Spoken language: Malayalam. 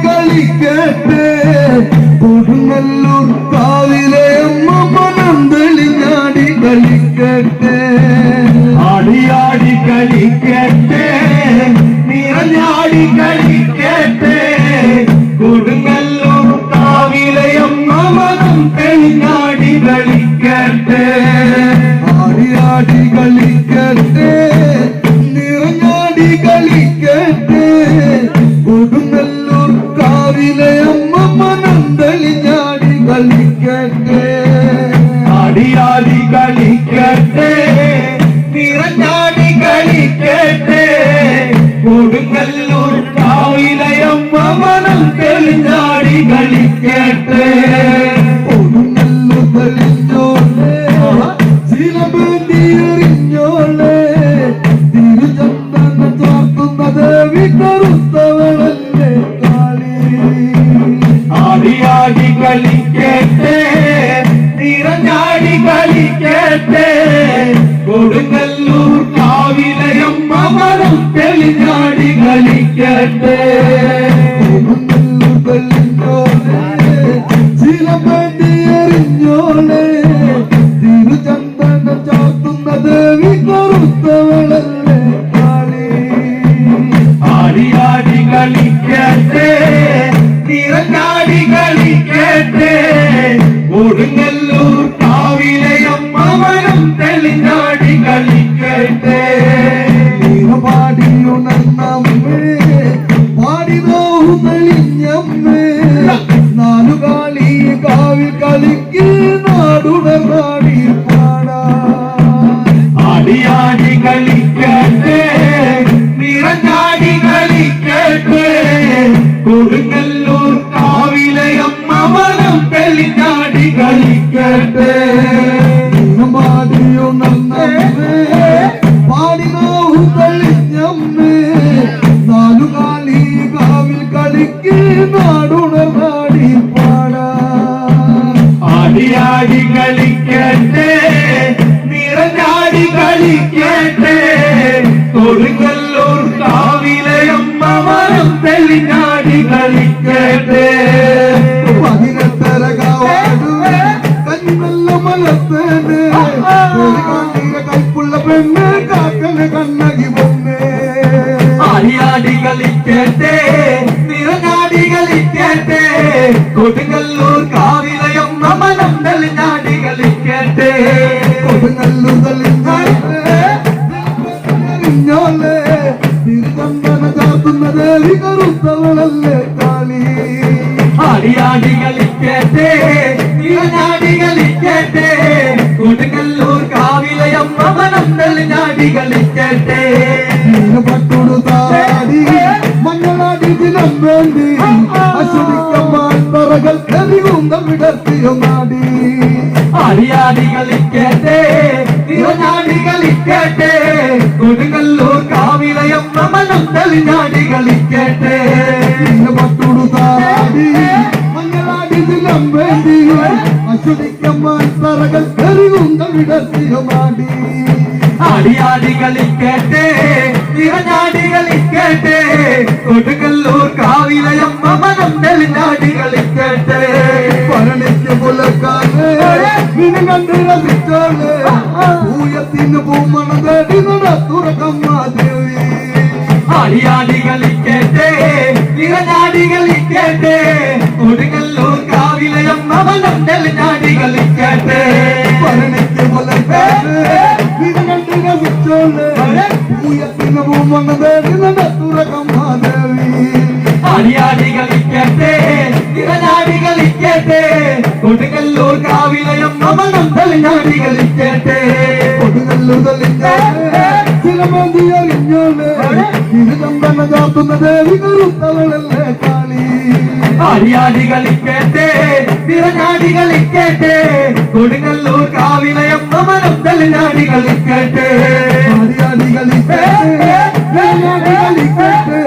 കളിക്കട്ടെ കൊടുങ്ങല്ലൂർ കാവിലെ അമ്മ മനം തെളിഞ്ഞാടി കളിക്കട്ടെ ആടിയാടി കളിക്കട്ടെ നിറഞ്ഞാടി കളിക്കട്ടെ കൊടുങ്ങല്ലൂർ കാവിലെ അമ്മ മനം തെളിഞ്ഞാടി കളിക്കട്ടെ ആടിയാടി കളിക്കട്ടെ നിറഞ്ഞാടി കളിക്കട്ടെ കൊടുങ്ങല്ലൂർ കാവിലെ അമ്മ മനം തെളിഞ്ഞാടി കളിക്കട്ടെ ആടിയാടി കളിക്കട്ടെ നിറഞ്ഞാടി കളിക്കട്ടെ കൊടുങ്ങല്ലൂർ കാവിലെ അമ്മ മനം തെളിഞ്ഞാടി കളിക്കട്ടെ കൊടുങ്ങല്ലൂർ തെളിഞ്ഞോളെ ചിലമ്പേന്തിയെറിഞ്ഞോളെ തിരുചന്ദന ചാർത്തുന്ന ദേവി കറുത്തവളല്ലേ കാളി ആടിയാടി കളിക്കട്ടെ നിറഞ്ഞാടി കളിക്കട്ടെ കൊടുങ്ങല്ലൂർ കാവിലെ അമ്മ മനം തെളിഞ്ഞാടി കളിക്കട്ടെ കൊടുങ്ങല്ലൂർ തെളിഞ്ഞോളെ ചിലമ്പേന്തിയെറിഞ്ഞോളെ തിരുചന്ദന ചാർത്തുന്ന ദേവി കറുത്തവളല്ലേ കാളി ആടിയാടി കളിക്കട്ടെ നിറഞ്ഞാടി കളിക്കട്ടെ കൊടുങ്ങല്ലൂർ കാവിലെ അമ്മ മനം തെളിഞ്ഞാടി കളിക്കട്ടെ പാടിയുണർന്നമ്മേ പാടി നോഹു തെളിഞ്ഞമ്മേ നാലുകാളി കാവിൽ കളിക്ക് നാടുണർന്നാടി പാടാ ആടിയാടി കളിക്കട്ടെ നിറഞ്ഞാടി കളിക്കട്ടെ കൊടുങ്ങല്ലൂർ കാവിലെ അമ്മ മനം തെളിഞ്ഞാടി കളിക്കട്ടെ പാടിയുണർന്നമ്മേ പാടി നോഹു തെളിഞ്ഞമ്മേ നാലുകാളി കാവിൽ കളിക്ക് നാടുണർന്നാടി പാടാ ആടിയാടി കളിക്കട്ടെ നിറഞ്ഞാടി കളിക്കട്ടെ കൊടുങ്ങല്ലൂർ കാവിലെ അമ്മ മനം തെളിഞ്ഞാടി കളിക്കട്ടെ പതിനെട്ടര കാവാടുവേ കഞ്ഞിവെള്ള മലത്തേനെ കൈപ്പുള്ള പെണ്ണ് കാക്കന് കണ്ണകി പൊന്നേ ആടിയാടി കളിക്കട്ടെ നിറഞ്ഞാടി കളിക്കട്ടെ കൊടുങ്ങല്ലൂർ കാവിലെ അമ്മ മനം തെളിഞ്ഞാടി കളിക്കട്ടെ കൊടുങ്ങല്ലൂർ തെളിഞ്ഞോളെ തിരുചന്ദന ചാർത്തുന്ന ദേവി കറുത്തവളല്ലേ കാളി ആടിയാടി കളിക്കട്ടെ നിറഞ്ഞാടി കളിക്കട്ടെ കൊടുങ്ങല്ലൂർ കാവിലെ അമ്മ മനം തെളിഞ്ഞാടി കളിക്കട്ടെ പട്ടുടുത്താടി മഞ്ഞളാടി ദിനം വേണ്ടി അശ്വതിക്കമ്മാൻ പറകൾ എറിയുന്തം വിടർത്തിയോ നാടി ആടിയാടി കളിക്കട്ടെ നിറഞ്ഞാടി കളിക്കട്ടെ കൊടുങ്ങല്ലൂർ കാവിലെ അമ്മ മനം തെളിഞ്ഞാടി കളിക്കട്ടെ പട്ടുടുത്താടി മഞ്ഞളാടി ദിനം വേണ്ടി അശ്വതിക്കമ്മാൻ പറകൾ എറിയുന്തം വിടർത്തിയോ നാടി ആടിയാടി കളിക്കട്ടെ നിറഞ്ഞാടി കളിക്കട്ടെ കൊടുങ്ങല്ലൂർ കാവിലെ അമ്മ മനം തെളിഞ്ഞാടി കളിക്കട്ടെ പരണിക്ക് പുലക്കാതെ നിന്നെ കണ്ട് രസിച്ചോളെ പൂയത്തിന് പൂമണം തേടി തുറക്കമ്മ ദേവി ആടിയാടി കളിക്കട്ടെ നിറഞ്ഞാടി കളിക്കട്ടെ കൊടുങ്ങല്ലൂർ കാവിലെ അമ്മ മനം തെളിഞ്ഞാടി കളിക്കട്ടെ പരണിക്ക് പുലക്കാതെ നിന്നെ കണ്ട് രസിച്ചോളെ പൂയത്തിന് പൂമണം തേടി തുറക്കമ്മ ദേവി ആടിയാടി കളിക്കട്ടെ നിറഞ്ഞാടി കളിക്കട്ടെ കൊടുങ്ങല്ലൂർ കാവിലെ അമ്മ മനം തെളിഞ്ഞാടി കളിക്കട്ടെ കൊടുങ്ങല്ലൂർ തെളിഞ്ഞോളെ ചിലമതി അറിഞ്ഞോളെ തിരുചന്ദന ചാർത്തുന്ന ദേവി കറുത്തവളല്ലേ കാളി ആടിയാടി കളിക്കട്ടെ നിറഞ്ഞാടി കളിക്കട്ടെ കൊടുങ്ങല്ലൂർ കാവിലെ അമ്മ മനം തെളിഞ്ഞാടി കളിക്കട്ടെ ആടിയാടി കളിക്കട്ടെ കളിക്കട്ടെ